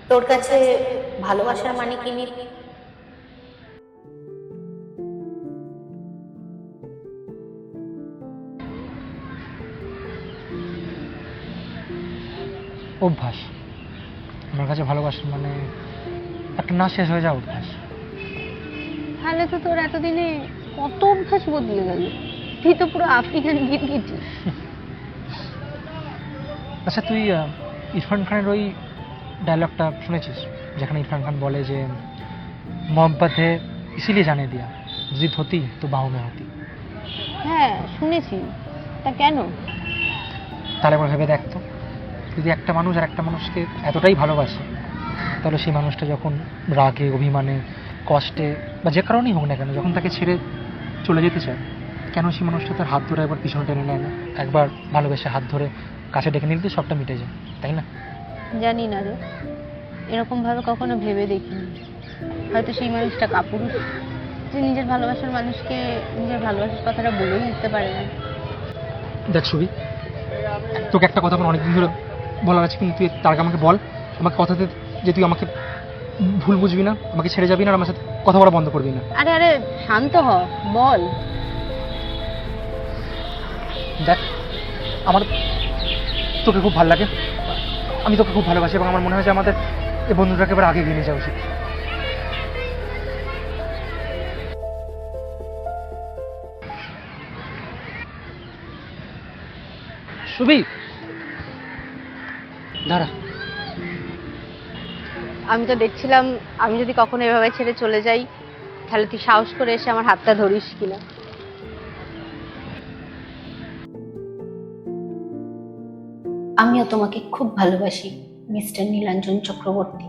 তোর কাছে ভালোবাসার মানে কি নীল? অভ্যাস। আমার কাছে ভালোবাসার মানে একটা না শেষ হয়ে যাওয়া অভ্যাস। তাহলে তো তোর এতদিনে কত অভ্যাস বদলে গেল। তুই তো পুরো আফ্রিকান গিরগিটি। আচ্ছা, তুই ইরফান খানের ওই ডায়লগটা শুনেছিস, যেখানে ইরফান খান বলে যে मोहब्बत है इसीलिए जाने दिया, जिद होती तो बाहों में होती। হ্যাঁ শুনেছি, তা কেন? তাহলে একবার ভেবে দেখতো, যদি একটা মানুষ আর একটা মানুষকে এতটাই ভালোবাসে, তাহলে সেই মানুষটা যখন রাগে, অভিমানে, কষ্টে বা যে কারণেই হোক না কেন, যখন তাকে ছেড়ে চলে যেতে চায়, কেন সেই মানুষটা তার হাত ধরে একবার পিছনে টেনে নেয় না? একবার ভালোবেসে হাত ধরে কাছে ডেকে নিলে তো সবটা মিটে যায়, তাই না? জানি না রে, এরকম ভাবে কখনো ভেবে দেখিনি। হয়তো সেই মানুষটা কাপুরুষ, যে নিজের ভালোবাসার মানুষকে নিজের ভালোবাসার কথাটা বলেই দিতে পারে না। দেখ সুবি, তোকে একটা কথা আমার অনেকদিন ধরে বলার আছে, কিন্তু তুই তার আগে আমাকে বল, আমাকে কথা দে যে তুই আমাকে ভুল বুঝবি না, আমাকে ছেড়ে যাবি না, আর আমার সাথে কথা বলা বন্ধ করবি না। আরে আরে শান্ত হ, বল। দেখ, আমার তোকে খুব ভালো লাগে, আমি তোকে খুব ভালোবাসি, এবং আমার মনে হয় যে আমাদের এই বন্ধুটাকে এবার আগে এগিয়ে নিয়ে যাওয়া উচিত। সুবি, দাঁড়া। আমি তো দেখছিলাম, আমি যদি কখনো এভাবে ছেড়ে চলে যাই, তাহলে তুই সাহস করে এসে আমার হাতটা ধরিস কিনা। আমিও তোমাকে খুব ভালোবাসি মিস্টার নীলাঞ্জন চক্রবর্তী।